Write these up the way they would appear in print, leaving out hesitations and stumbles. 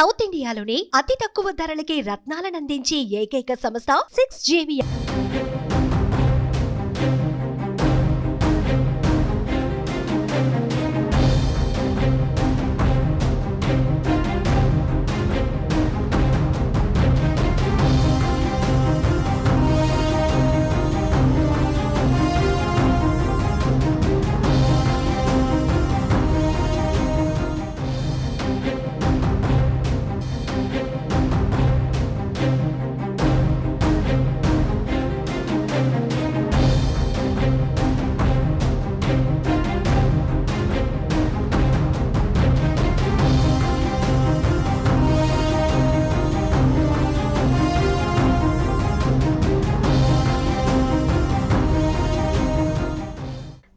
South ఇండియాలోని అతి తక్కువ ధరలకి రత్నాలనందించే ఏకైక సంస్థ 6JVR.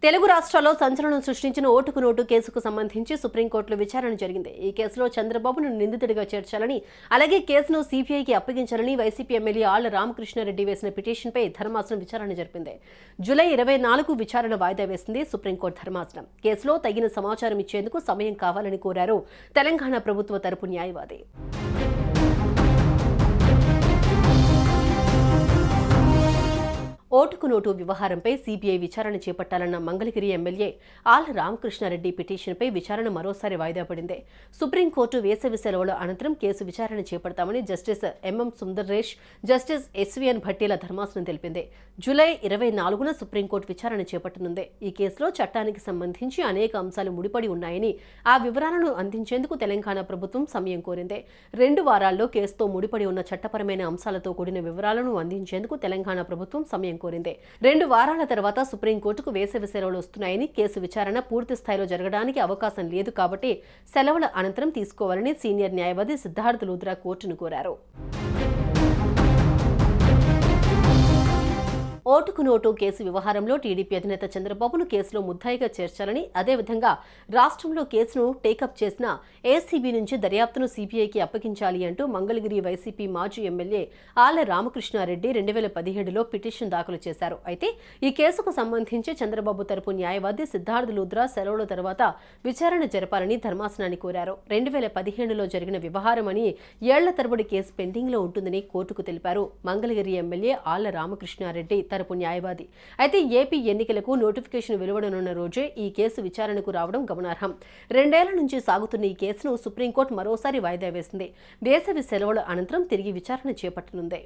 తెలుగు రాష్ట్రాల్లో సంచలనం సృష్టించిన ఓటుకు నోటు కేసుకు సంబంధించి సుప్రీంకోర్టులో విచారణ జరిగింది. ఈ కేసులో చంద్రబాబును నిందితుడిగా చేర్చాలని, అలాగే కేసును సిబిఐకి అప్పగించాలని వైసీపీ ఎమ్మెల్యే ఆళ్ల రామకృష్ణారెడ్డి వేసిన పిటిషన్పై ధర్మాసనం విచారణ జరిపింది. జూలై 24 విచారణ వాయిదా వేసింది సుప్రీంకోర్టు ధర్మాసనం. కేసులో తగిన సమాచారం ఇచ్చేందుకు సమయం కావాలని కోరారు తెలంగాణ ప్రభుత్వ తరపు న్యాయవాది. ఓటుకు నోటు వ్యవహారంపై సిబిఐ విచారణ చేపట్టాలన్న మంగళగిరి ఎమ్మెల్యే ఆళ్ల రామకృష్ణారెడ్డి పిటిషన్పై విచారణ మరోసారి వాయిదా పడింది. సుప్రీంకోర్టు వేసవి సెలవుల అనంతరం కేసు విచారణ చేపడతామని జస్టిస్ ఎంఎం సుందర్రేష్, జస్టిస్ ఎస్వీఎన్ భట్టీల ధర్మాసనం తెలిపింది. జూలై 24న సుప్రీంకోర్టు విచారణ చేపట్టనుంది. ఈ కేసులో చట్టానికి సంబంధించి అనేక అంశాలు ముడిపడి ఉన్నాయని, ఆ వివరాలను అందించేందుకు తెలంగాణ ప్రభుత్వం సమయం కోరింది. 2 వారాల్లో కేసుతో ముడిపడి ఉన్న చట్టపరమైన అంశాలతో కూడిన వివరాలను అందించేందుకు తెలంగాణ ప్రభుత్వం సమయం కోరింది. 2 వారాల తర్వాత సుప్రీంకోర్టుకు వేసవి సెలవులు వస్తున్నాయని, కేసు విచారణ పూర్తి స్థాయిలో జరగడానికి అవకాశం లేదు కాబట్టి సెలవుల అనంతరం తీసుకోవాలని సీనియర్ న్యాయవాది సిద్ధార్థ లూథ్రా కోర్టును కోరారు. ఓటుకు నోటు కేసు వ్యవహారంలో టీడీపీ అధినేత చంద్రబాబును కేసులో ముద్దాయిగా చేర్చాలని, అదేవిధంగా రాష్ట్రంలో కేసును టేకప్ చేసిన ఏసీబీ నుంచి దర్యాప్తును సీబీఐకి అప్పగించాలి అంటూ మంగళగిరి వైసీపీ మాజీ ఎమ్మెల్యే ఆళ్ల రామకృష్ణారెడ్డి 2017లో పిటిషన్ దాఖలు చేశారు. అయితే ఈ కేసుకు సంబంధించి చంద్రబాబు తరపు న్యాయవాది సిద్ధార్థ లూథ్రా సెలవుల తర్వాత విచారణ జరపాలని ధర్మాసనాన్ని కోరారు. 2015లో జరిగిన వ్యవహారమని, ఏళ్ల తరబడి కేసు పెండింగ్లో ఉంటుందని కోర్టుకు తెలిపారు మంగళగిరి ఎమ్మెల్యే ఆళ్ల రామకృష్ణారెడ్డి తరపు న్యాయవాది. అయితే ఏపీ ఎన్నికలకు నోటిఫికేషన్ వెలువడనున్న రోజే ఈ కేసు విచారణకు రావడం గమనార్హం. 2 ఏళ్ల నుంచి సాగుతున్న ఈ కేసును సుప్రీంకోర్టు మరోసారి వాయిదా వేసింది. వేసవి సెలవుల అనంతరం తిరిగి విచారణ చేపట్టనుంది.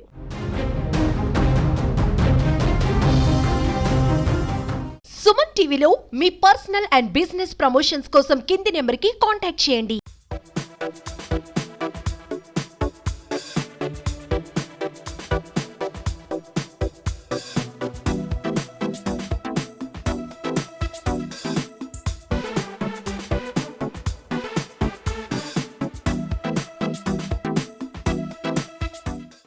సుమన్ టీవీలో మీ పర్సనల్ అండ్ బిజినెస్ ప్రమోషన్స్ కోసం కింది నెంబర్కి కాంటాక్ట్ చేయండి.